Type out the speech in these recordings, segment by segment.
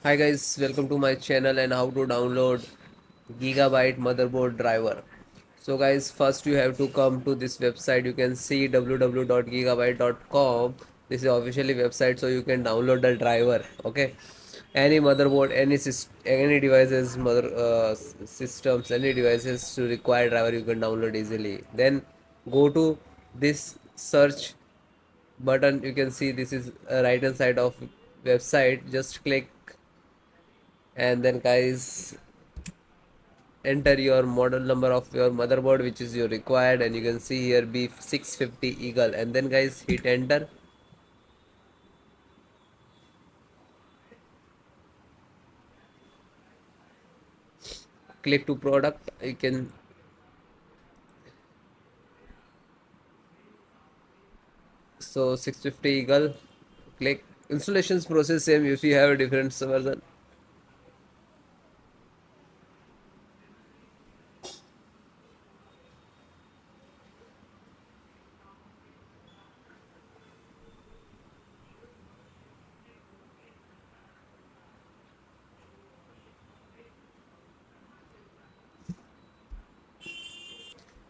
Hi guys, welcome to my channel and how to download Gigabyte motherboard driver. So guys, first you have to come to this website. You can see www.gigabyte.com. This is officially website, so you can download the driver. Okay, any motherboard, any devices, systems, any devices to require driver, you can download easily. Then go to this search button. You can see this is right hand side of website. Just click and then guys enter your model number of your motherboard which is your required, and you can see here B650 Eagle, and then guys hit enter. Click to product. You can so 650 Eagle. Click installations process same. If you have a different version,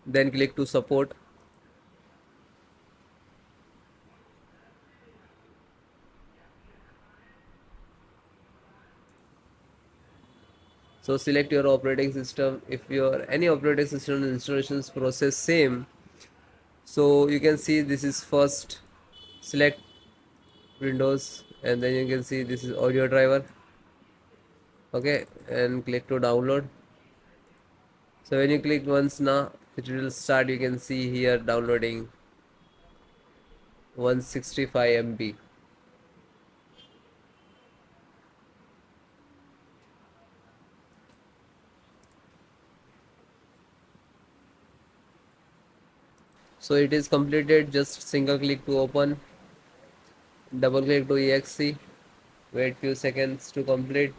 then click to support. So select your operating system. If your any operating system installations process same, so you can see this is first select Windows, and then you can see this is audio driver. Okay, and click to download. So when you click once now, it will start. You can see here downloading 165 MB. So it is completed. Just single click to open, double click to exe, wait few seconds to complete.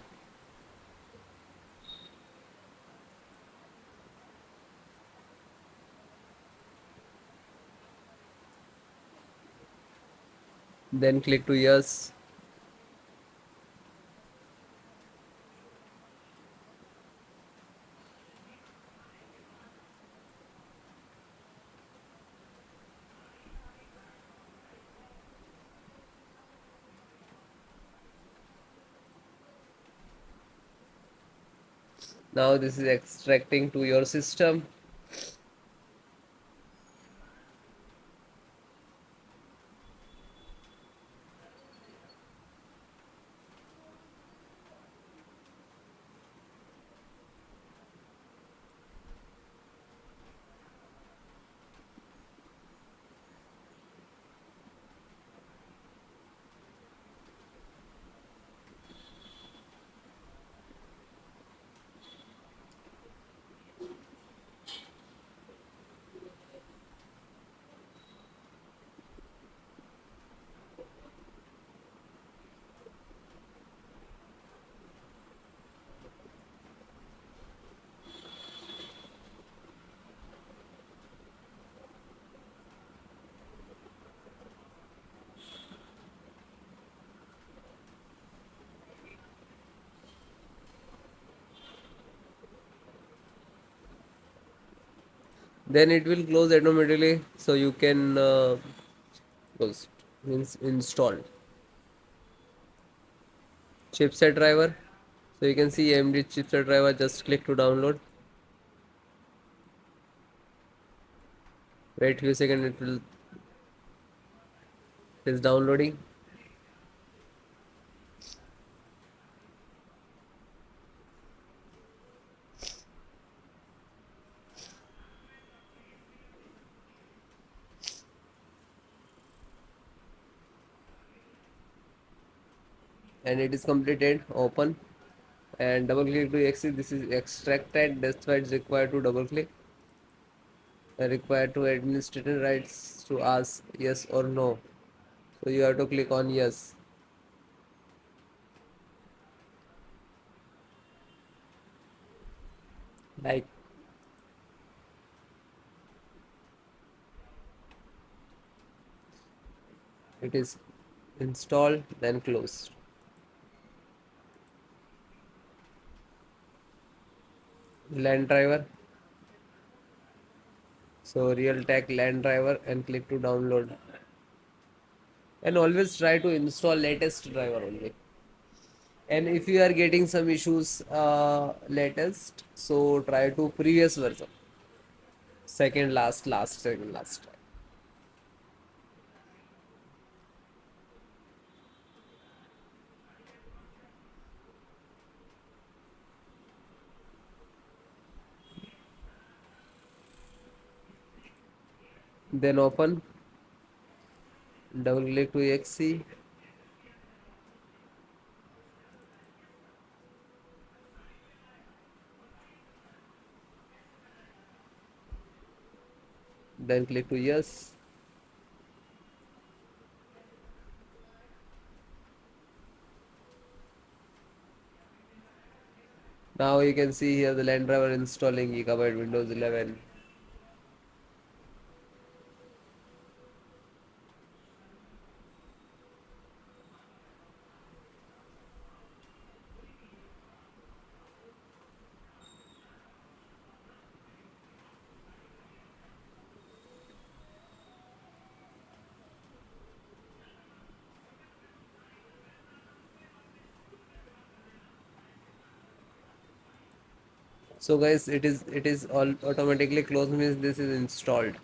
Then click to yes. Now this is extracting to your system. Then it will close automatically. So you can close means install chipset driver. So you can see AMD chipset driver. Just click to download. Wait few seconds. It is downloading. And it is completed. Open and double click to exit. This is extracted. That's why it's required to double click. Required to administrator rights to ask yes or no. So you have to click on yes. Like it is installed, then closed. LAN driver. So Realtek LAN driver and click to download. And always try to install latest driver only. And if you are getting some issues latest, so try to previous version. Second last, second last. Then open, double click to exe. Then click to yes. Now you can see here the LAN driver installing Gigabyte Windows 11. So guys, it is all automatically closed, means this is installed.